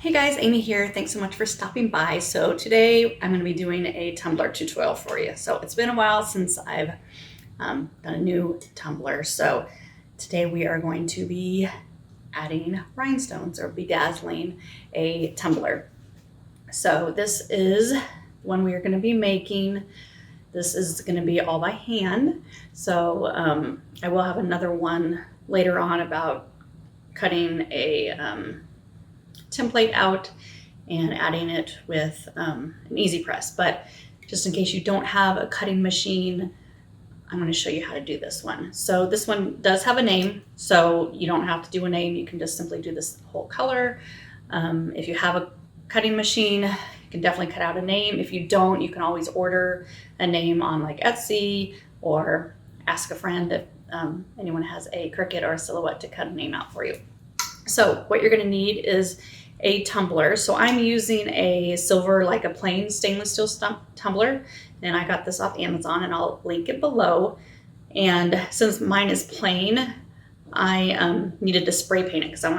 Hey guys, Amy here. Thanks so much for stopping by. So today I'm going to be doing a tumbler tutorial for you. So it's been a while since I've done a new tumbler. So today we are going to be adding rhinestones or bedazzling a tumbler. So this is one we are going to be making. This is going to be all by hand. So I will have another one later on about cutting a template out and adding it with an easy press. But just in case you don't have a cutting machine, I'm going to show you how to do this one. So this one does have a name, so you don't have to do a name. You can just simply do this whole color. If you have a cutting machine, you can definitely cut out a name. If you don't, you can always order a name on like Etsy or ask a friend if anyone has a Cricut or a Silhouette to cut a name out for you. So what you're going to need is a tumbler. So I'm using a silver, like a plain stainless steel tumbler, and I got this off Amazon, and I'll link it below. And since mine is plain, I needed to spray paint it because I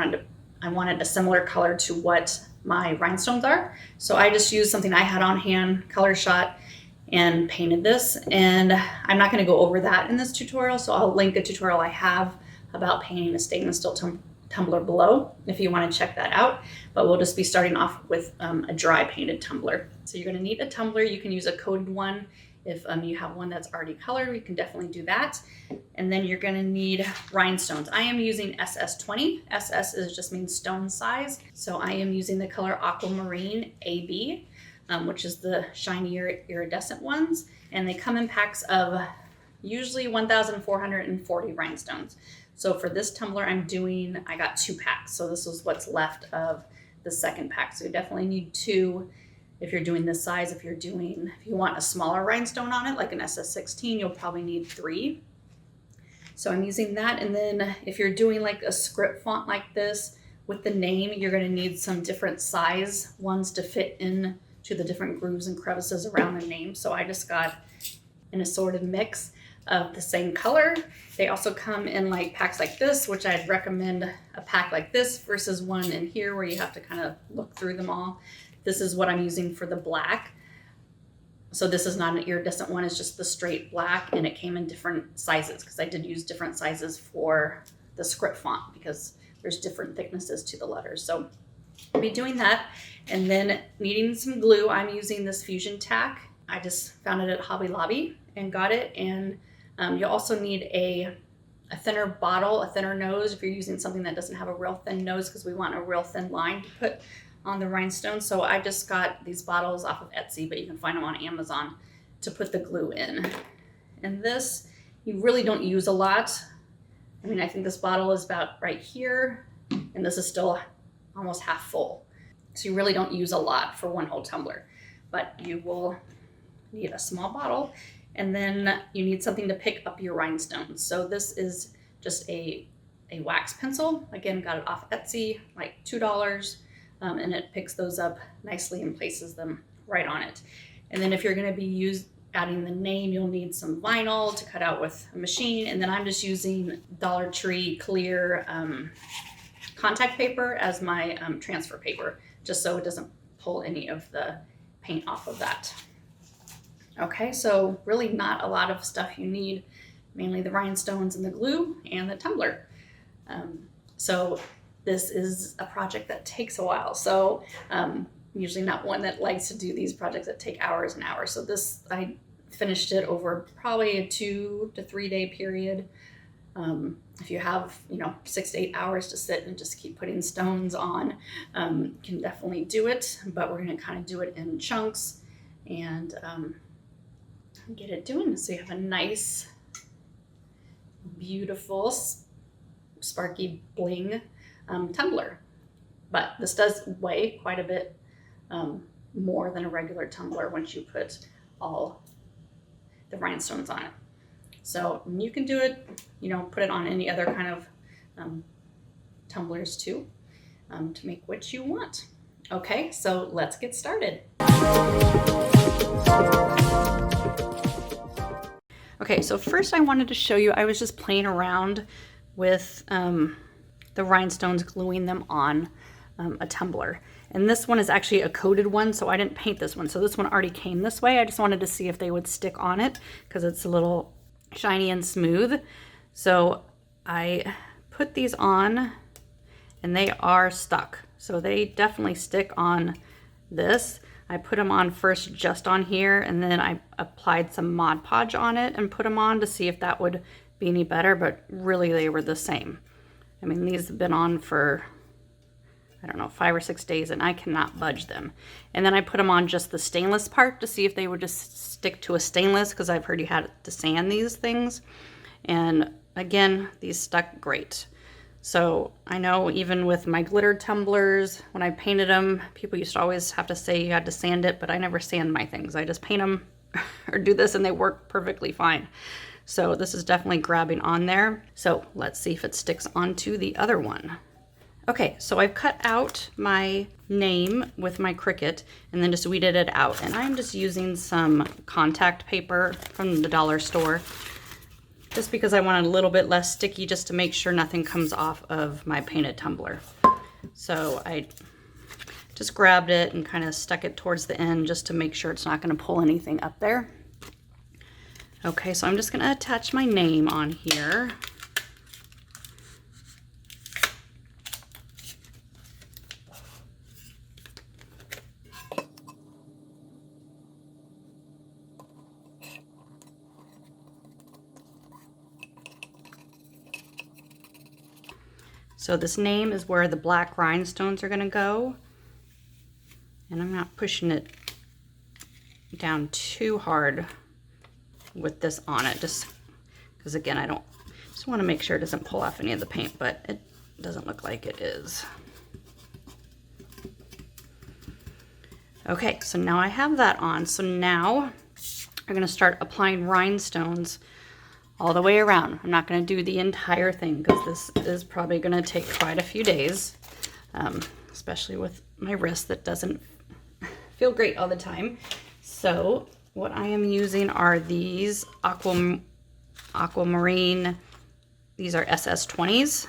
wanted a similar color to what my rhinestones are. So I just used something I had on hand, color shot, and painted this. And I'm not going to go over that in this tutorial, so I'll link a tutorial I have about painting a stainless steel tumbler below if you want to check that out. But we'll just be starting off with a dry painted tumbler. So you're going to need a tumbler. You can use a coated one. If you have one that's already colored, you can definitely do that. And then you're going to need rhinestones. I am using SS20. SS just means stone size. So I am using the color Aquamarine AB, which is the shinier iridescent ones. And they come in packs of usually 1,440 rhinestones. So for this tumbler I got 2 packs. So this is what's left of the second pack. So you definitely need 2 if you're doing this size. If you want a smaller rhinestone on it, like an SS16, you'll probably need 3. So I'm using that. And then if you're doing like a script font like this with the name, you're going to need some different size ones to fit in to the different grooves and crevices around the name. So I just got an assorted mix of the same color. They also come in like packs like this, which I'd recommend a pack like this versus one in here where you have to kind of look through them all. This is what I'm using for the black. So this is not an iridescent one, it's just the straight black, and it came in different sizes because I did use different sizes for the script font because there's different thicknesses to the letters. So I'll be doing that. And then needing some glue, I'm using this Fusion tack. I just found it at Hobby Lobby and got it. And you'll also need a thinner bottle, a thinner nose if you're using something that doesn't have a real thin nose, because we want a real thin line to put on the rhinestone. So I just got these bottles off of Etsy, but you can find them on Amazon to put the glue in. And this, you really don't use a lot. I mean, I think this bottle is about right here, and this is still almost half full. So you really don't use a lot for one whole tumbler, but you will need a small bottle. And then you need something to pick up your rhinestones. So this is just a wax pencil. Again, got it off Etsy, like $2. And it picks those up nicely and places them right on it. And then if you're gonna be adding the name, you'll need some vinyl to cut out with a machine. And then I'm just using Dollar Tree clear contact paper as my transfer paper, just so it doesn't pull any of the paint off of that. Okay, so really not a lot of stuff you need, mainly the rhinestones and the glue and the tumbler. So this is a project that takes a while. So usually not one that likes to do these projects that take hours and hours. So this, I finished it over probably a 2 to 3 day period. If you have, 6 to 8 hours to sit and just keep putting stones on, you can definitely do it, but we're gonna kind of do it in chunks and get it doing. So you have a nice, beautiful, sparky bling tumbler. But this does weigh quite a bit more than a regular tumbler once you put all the rhinestones on it. So you can do it, put it on any other kind of tumblers too, to make what you want. Okay, so let's get started. Okay, so first I wanted to show you, I was just playing around with the rhinestones, gluing them on a tumbler. And this one is actually a coated one, so I didn't paint this one. So this one already came this way. I just wanted to see if they would stick on it because it's a little shiny and smooth. So I put these on and they are stuck. So they definitely stick on this. I put them on first just on here, and then I applied some Mod Podge on it and put them on to see if that would be any better, but really they were the same. I mean, these have been on for, I don't know, 5 or 6 days, and I cannot budge them. And then I put them on just the stainless part to see if they would just stick to a stainless, because I've heard you had to sand these things. And again, these stuck great. So I know even with my glitter tumblers, when I painted them, people used to always have to say you had to sand it, but I never sand my things. I just paint them or do this and they work perfectly fine. So this is definitely grabbing on there. So let's see if it sticks onto the other one. Okay, so I've cut out my name with my Cricut and then just weeded it out. And I'm just using some contact paper from the dollar store, just because I want it a little bit less sticky, just to make sure nothing comes off of my painted tumbler. So I just grabbed it and kind of stuck it towards the end just to make sure it's not going to pull anything up there. Okay, so I'm just going to attach my name on here. So this name is where the black rhinestones are going to go. And I'm not pushing it down too hard with this on it, just because again, I just want to make sure it doesn't pull off any of the paint, but it doesn't look like it is. Okay, so now I have that on. So now I'm going to start applying rhinestones all the way around. I'm not going to do the entire thing because this is probably going to take quite a few days, especially with my wrist that doesn't feel great all the time. So what I am using are these Aquamarine. These are SS20s.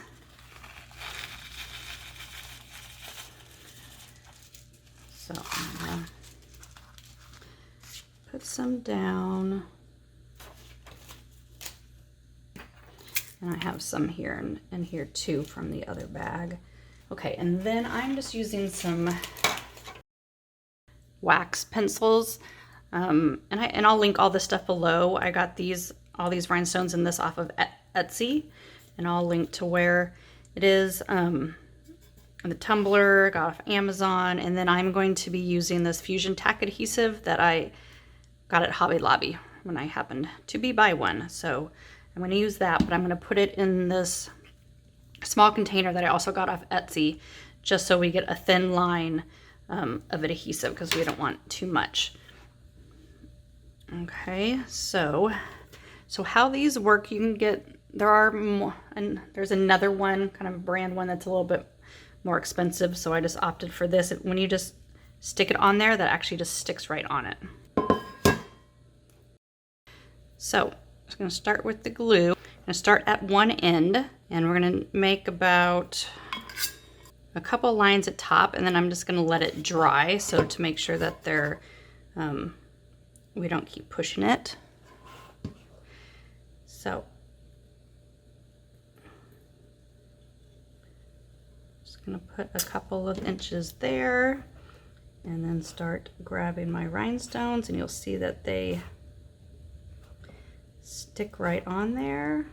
So I'm going to put some down. And I have some here and here too from the other bag. Okay, and then I'm just using some wax pencils. And I'll link all this stuff below. I got all these rhinestones in this off of Etsy, and I'll link to where it is. The tumbler got off Amazon, and then I'm going to be using this Fusion Tack adhesive that I got at Hobby Lobby when I happened to be by one. So I'm going to use that, but I'm going to put it in this small container that I also got off Etsy, just so we get a thin line of adhesive, because we don't want too much. Okay, so how these work, you can get, there are more, and there's another one, kind of brand one that's a little bit more expensive, so I just opted for this. When you just stick it on there, that actually just sticks right on it. So I'm just going to start with the glue. I'm going to start at one end, and we're going to make about a couple lines at top, and then I'm just going to let it dry, so to make sure that they're we don't keep pushing it. So just going to put a couple of inches there, and then start grabbing my rhinestones, and you'll see that they stick right on there.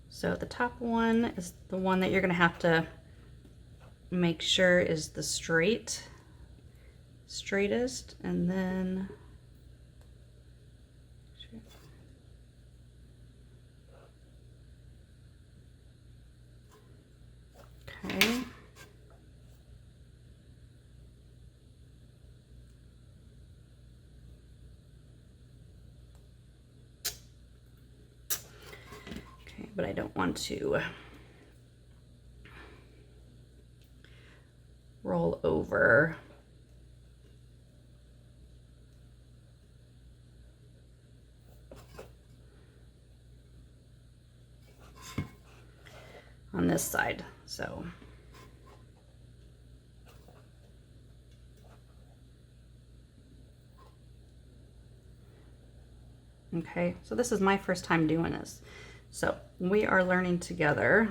So the top one is the one that you're going to have to make sure is the straightest, and then okay. but I don't want to roll over. On this side, so. Okay, so this is my first time doing this. So we are learning together.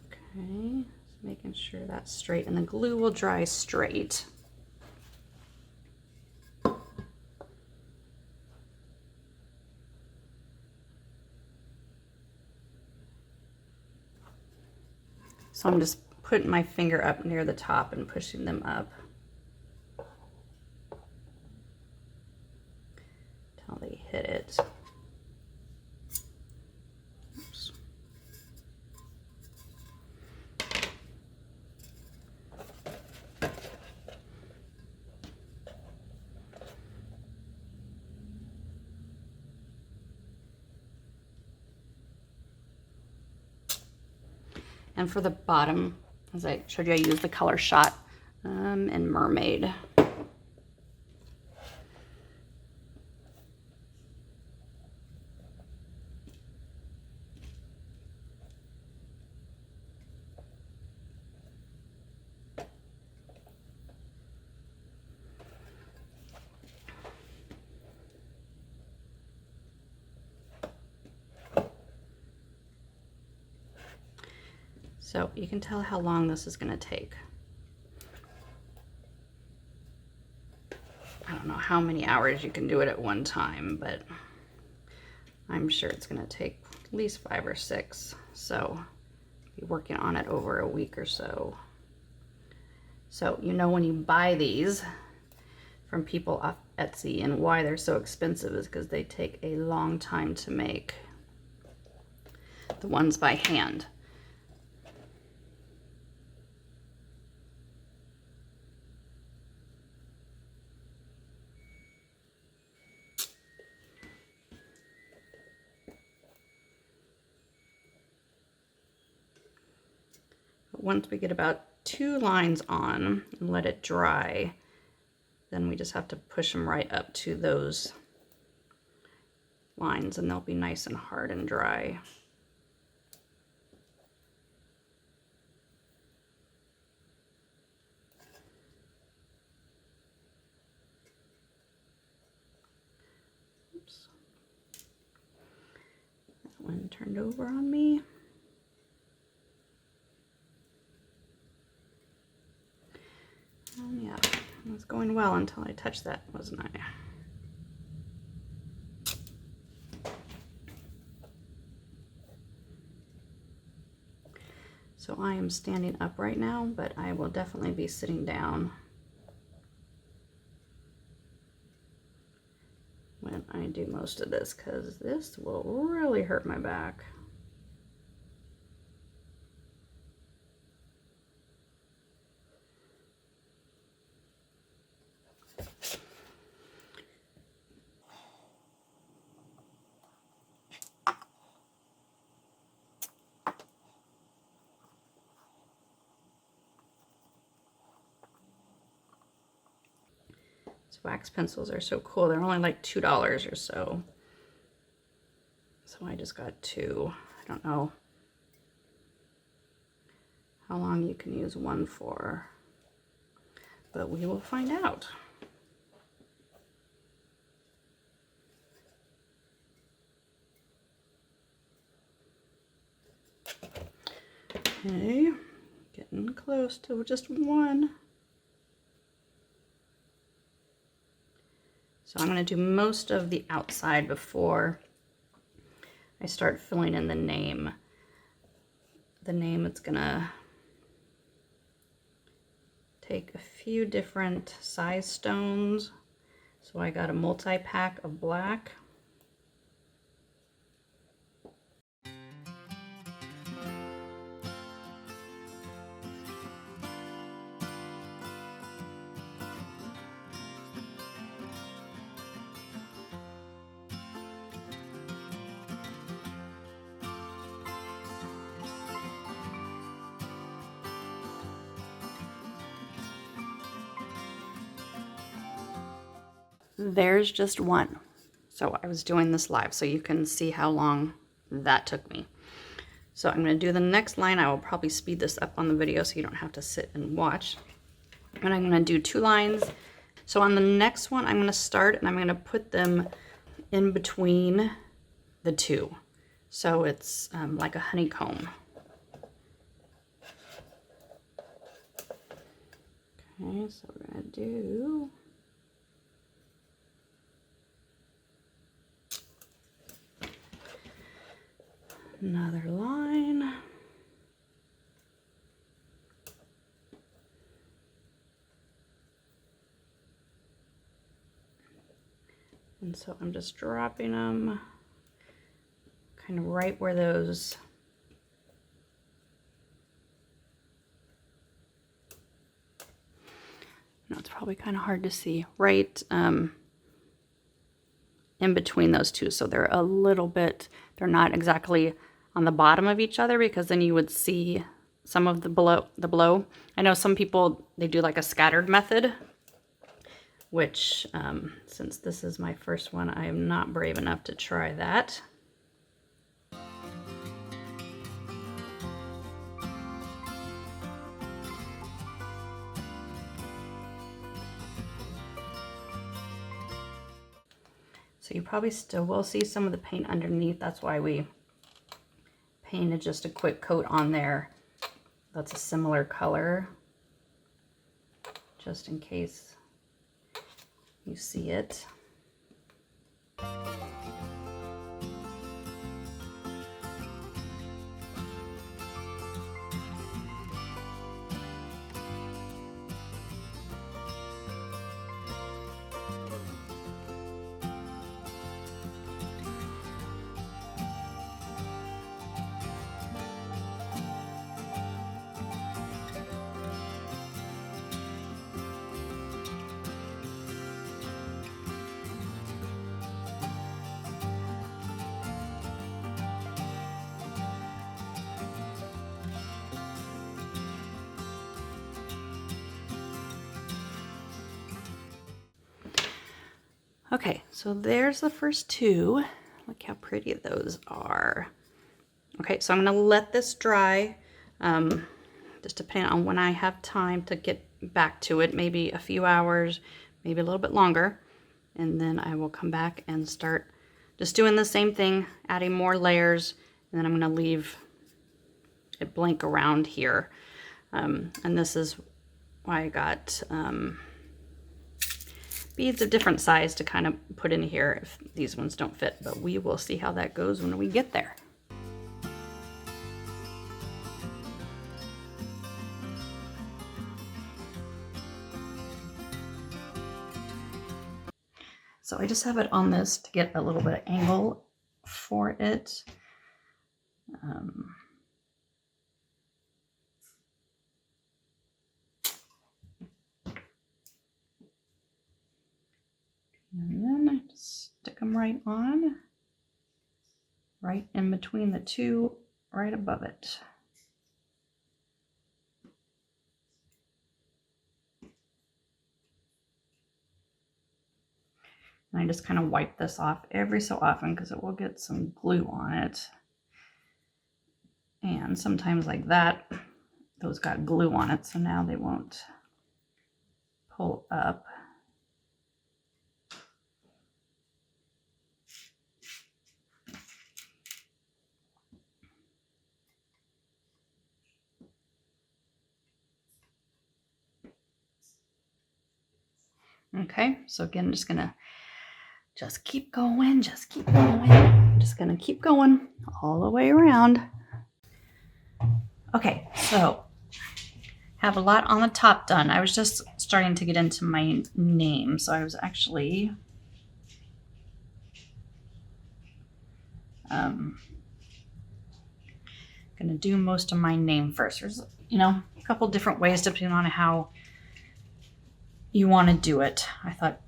Okay, just making sure that's straight, and the glue will dry straight. So I'm just putting my finger up near the top and pushing them up until they hit it. Oops. And for the bottom, as I showed you, I used the color shot in Mermaid. So you can tell how long this is going to take. I don't know how many hours you can do it at one time, but I'm sure it's going to take at least 5 or 6. So be working on it over a week or so. So you know when you buy these from people off Etsy and why they're so expensive is because they take a long time to make. The ones by hand. Once we get about 2 lines on and let it dry, then we just have to push them right up to those lines and they'll be nice and hard and dry. Oops. That one turned over on me. Yeah, it was going well until I touched that, wasn't I? So I am standing up right now, but I will definitely be sitting down when I do most of this, because this will really hurt my back. Wax pencils are so cool. They're only like $2 or so. So I just got 2. I don't know how long you can use one for, but we will find out. Okay, getting close to just 1. So I'm going to do most of the outside before I start filling in the name. The name, it's going to take a few different size stones. So I got a multi-pack of black. there's just one. So I was doing this live, so you can see how long that took me. So I'm going to do the next line. I will probably speed this up on the video so you don't have to sit and watch. And I'm going to do 2 lines. So on the next one, I'm going to start and I'm going to put them in between the 2. So it's like a honeycomb. Okay, so we're going to do another line. And so I'm just dropping them kind of right where those no, it's probably kind of hard to see, right in between those 2. So they're a little bit, they're not exactly on the bottom of each other, because then you would see some of the below. I know some people, they do like a scattered method, which since this is my first one, I am not brave enough to try that. So you probably still will see some of the paint underneath. That's why we painted just a quick coat on there that's a similar color, just in case you see it. Okay, so there's the first 2. Look how pretty those are. Okay, so I'm going to let this dry, just depending on when I have time to get back to it, maybe a few hours, maybe a little bit longer. And then I will come back and start just doing the same thing, adding more layers, and then I'm going to leave it blank around here. And this is why I got beads of different size to kind of put in here if these ones don't fit, but we will see how that goes when we get there. So I just have it on this to get a little bit of angle for it. And then I just stick them right on, right in between the 2, right above it. And I just kind of wipe this off every so often because it will get some glue on it. And sometimes like that, those got glue on it, so now they won't pull up. Okay, so again, just gonna keep going, just keep going. I'm just gonna keep going all the way around. Okay, so have a lot on the top done. I was just starting to get into my name, so I was actually gonna do most of my name first. There's, a couple different ways depending on how you want to do it. I thought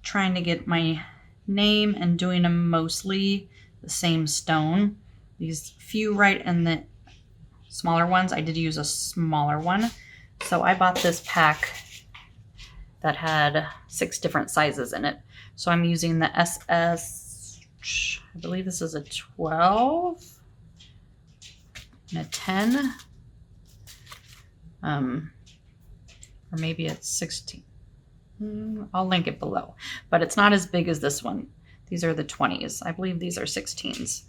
trying to get my name and doing them mostly the same stone. These few right in the smaller ones, I did use a smaller one. So I bought this pack that had 6 different sizes in it. So I'm using the SS, I believe this is a 12 and a 10, or maybe it's 16. I'll link it below, but it's not as big as this one. These are the 20s. I believe these are 16s,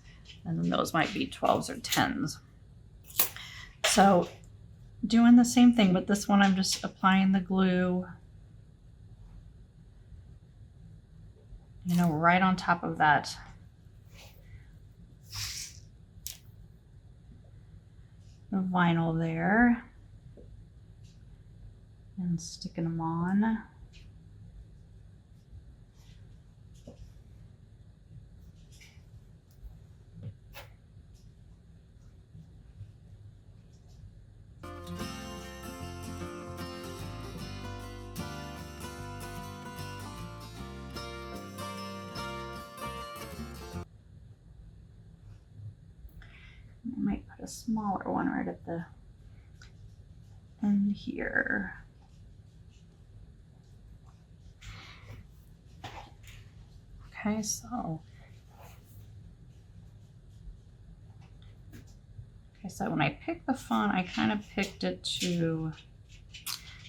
and then those might be 12s or 10s. So doing the same thing, but this one I'm just applying the glue, you know, right on top of that the vinyl there, and sticking them on. I might put a smaller one right at the end here. Okay, so when I picked the font, I kind of picked it to,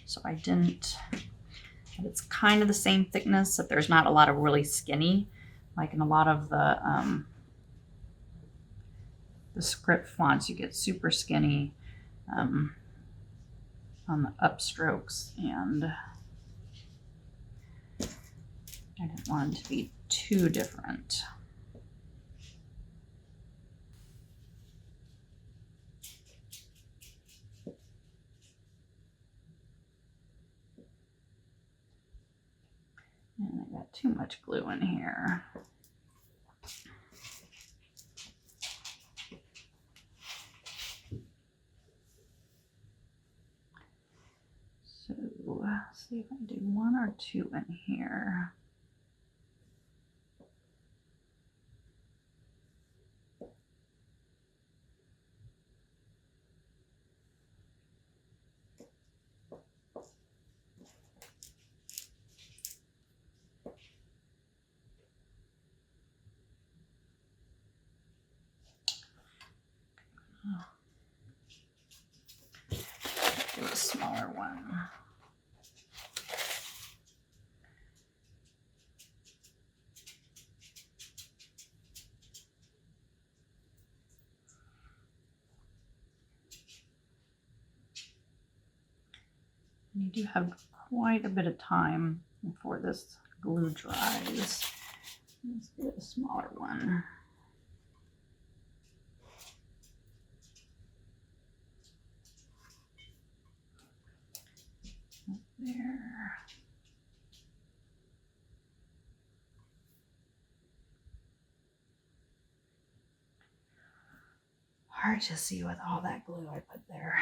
so I didn't, it's kind of the same thickness, that there's not a lot of really skinny, like in a lot of the script fonts, you get super skinny on the upstrokes, and I didn't want it to be too different. And I got too much glue in here. So let's see if I do 1 or 2 in here. Do a smaller one. You do have quite a bit of time before this glue dries. Let's do a smaller one. Up there. Hard to see with all that glue I put there.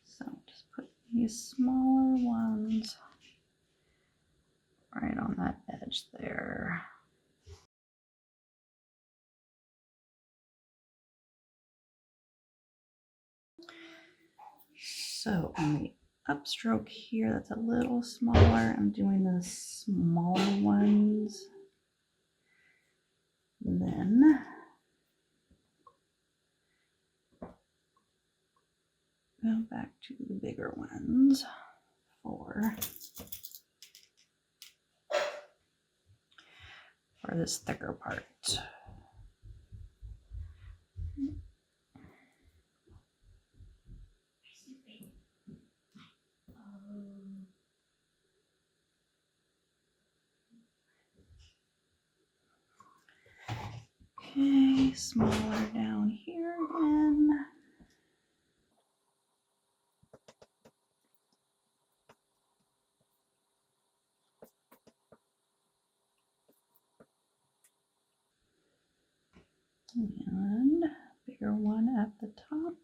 So just put these smaller ones right on that edge there. So on the upstroke here, that's a little smaller. I'm doing the smaller ones. And then Go back to the bigger ones for this thicker part. Okay, smaller down here again. And bigger one at the top.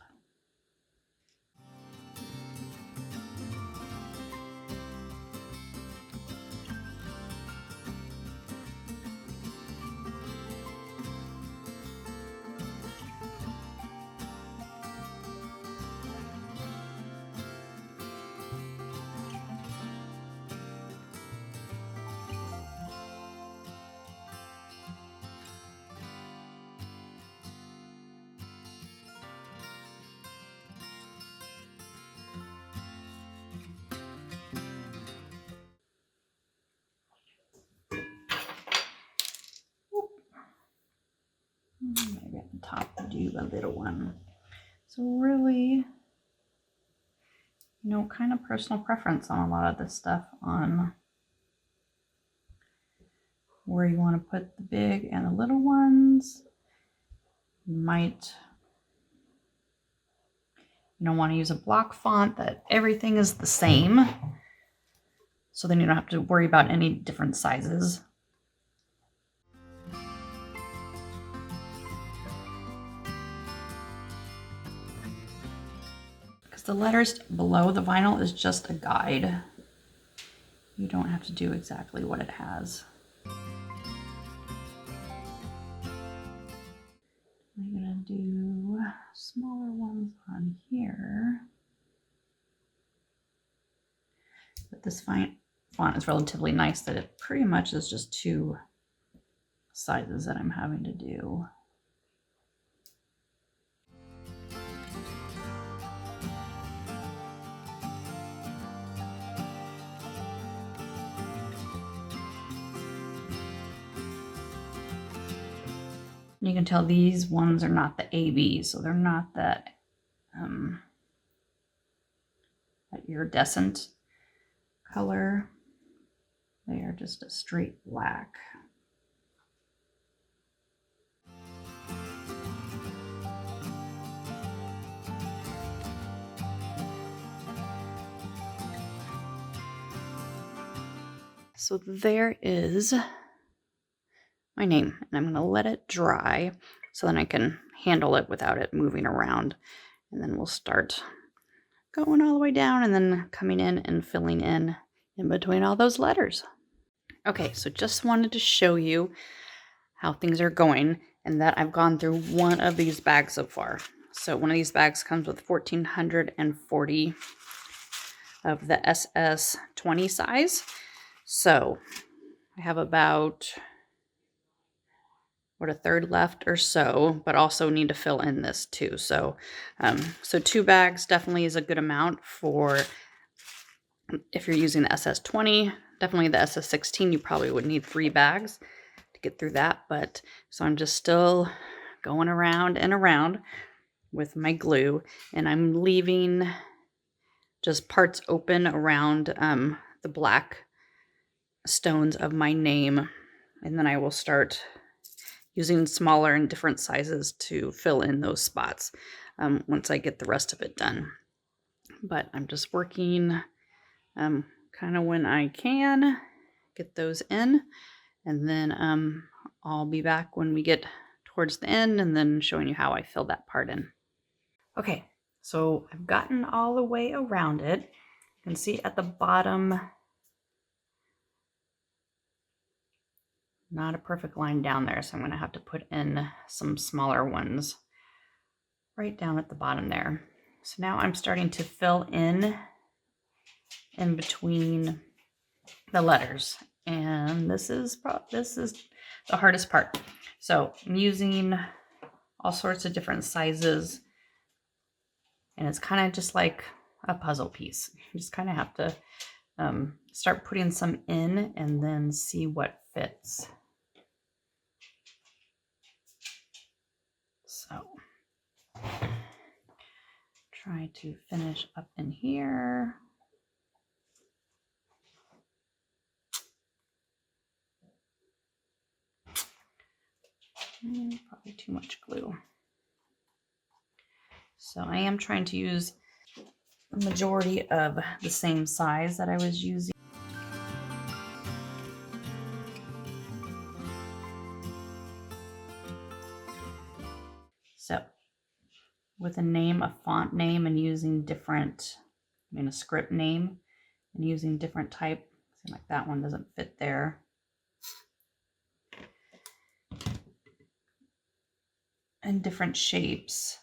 Maybe at the top we'll do a little one. So really, kind of personal preference on a lot of this stuff on where you want to put the big and the little ones. You might, want to use a block font that everything is the same. So then you don't have to worry about any different sizes. The letters below the vinyl is just a guide. You don't have to do exactly what it has. I'm gonna do smaller ones on here. But this font is relatively nice that it pretty much is just two sizes that I'm having to do. You can tell these ones are not the AB, so they're not that iridescent color. They are just a straight black. So there is my name, and I'm going to let it dry so then I can handle it without it moving around. And then we'll start going all the way down and then coming in and filling in between all those letters. Okay, so just wanted to show you how things are going and that I've gone through one of these bags so far. So one of these bags comes with 1,440 of the SS20 size. So I have about a third left or so, but also need to fill in this too. So, so 2 bags definitely is a good amount for if you're using the SS20. Definitely the SS16, you probably would need 3 bags to get through that. But so I'm just still going around and around with my glue, and I'm leaving just parts open around the black stones of my name, and then I will start using smaller and different sizes to fill in those spots once I get the rest of it done. But I'm just working kind of when I can get those in, and then I'll be back when we get towards the end and then showing you how I fill that part in. Okay, so I've gotten all the way around it. You can see at the bottom, not a perfect line down there, so I'm going to have to put in some smaller ones right down at the bottom there. So now I'm starting to fill in between the letters, and this is the hardest part. So I'm using all sorts of different sizes And it's kind of just like a puzzle piece. You just kind of have to start putting some in and then see what fits. So try to finish up in here. Probably too much glue. So I am trying to use the majority of the same size that I was using. So with a name, a font name, and using different, a script name, and using different type, seems like that one doesn't fit there. And different shapes.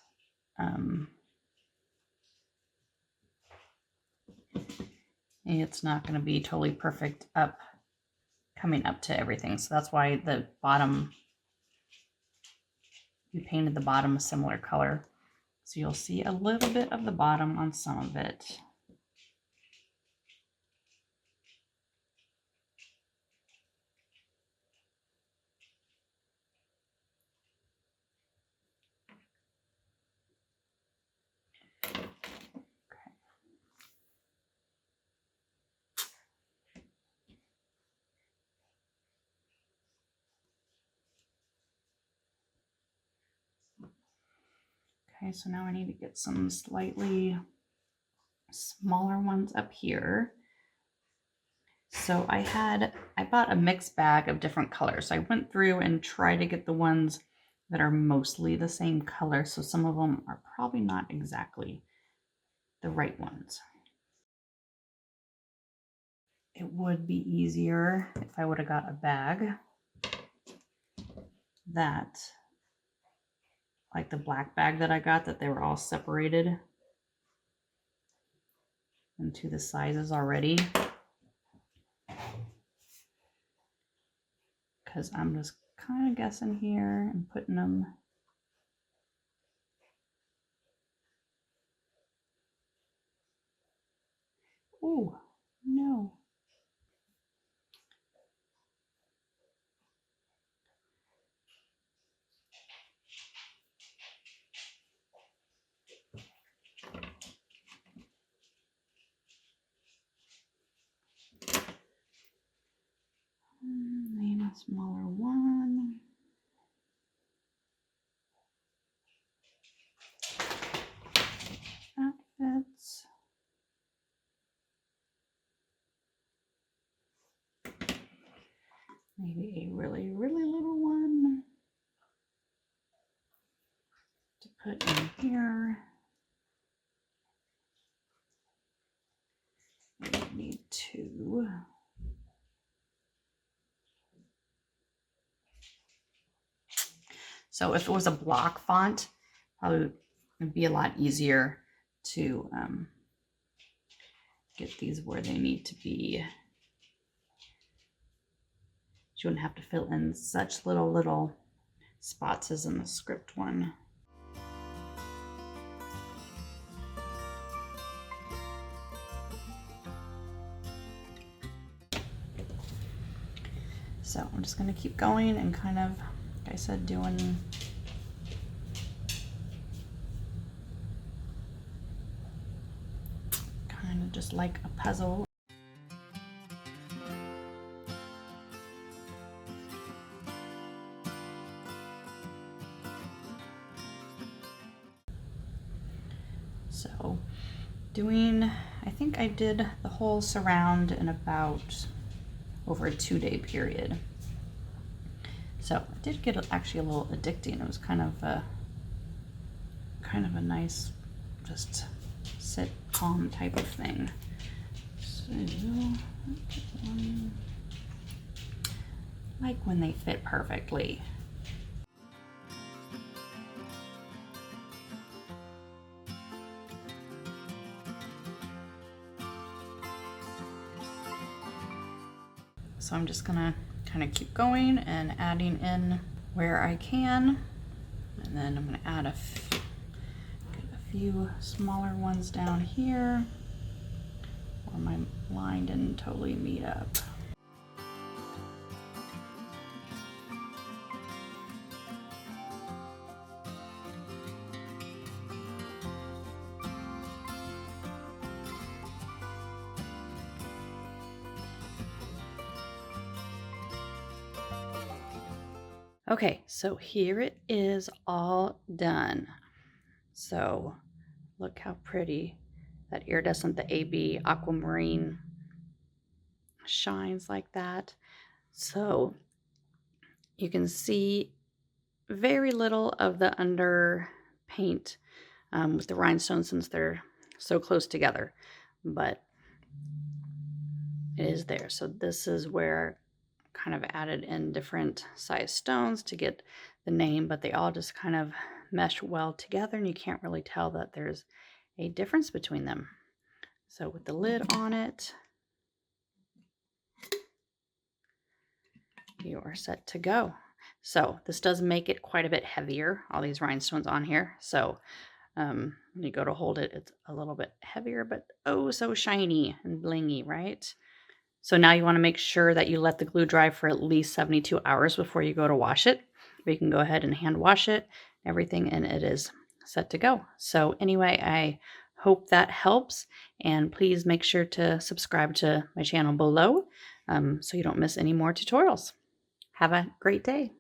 It's not going to be totally perfect coming up to everything. So that's why the bottom, we painted the bottom a similar color. So you'll see a little bit of the bottom on some of it. Okay, so now I need to get some slightly smaller ones up here. So I bought a mixed bag of different colors. So I went through and tried to get the ones that are mostly the same color. So some of them are probably not exactly the right ones. It would be easier if I would have got a bag that, like the black bag that I got, that they were all separated into the sizes already. Because I'm just kind of guessing here and putting them. Oh, no. Name a smaller one. That fits. Maybe a really, really little one to put in here. We need two. So if it was a block font, probably it'd be a lot easier to get these where they need to be. You wouldn't have to fill in such little spots as in the script one. So I'm just going to keep going and kind of, like I said, doing kind of just like a puzzle. So I think I did the whole surround in about over a 2-day period. So it did get actually a little addicting. It was kind of a nice, just sit calm type of thing. So like when they fit perfectly. So I'm just gonna kind of keep going and adding in where I can. And then I'm gonna add a few smaller ones down here where my line didn't totally meet up. Okay, so here it is all done. So look how pretty that iridescent, the AB Aquamarine shines like that. So you can see very little of the under paint with the rhinestones since they're so close together, but it is there. So this is where kind of added in different size stones to get the name, but they all just kind of mesh well together and you can't really tell that there's a difference between them. So with the lid on it, you are set to go. So this does make it quite a bit heavier, all these rhinestones on here. So when you go to hold it, it's a little bit heavier, but oh, so shiny and blingy, right? So now you want to make sure that you let the glue dry for at least 72 hours before you go to wash it. We can go ahead and hand wash it, everything, and it is set to go. So anyway, I hope that helps. And please make sure to subscribe to my channel below so you don't miss any more tutorials. Have a great day.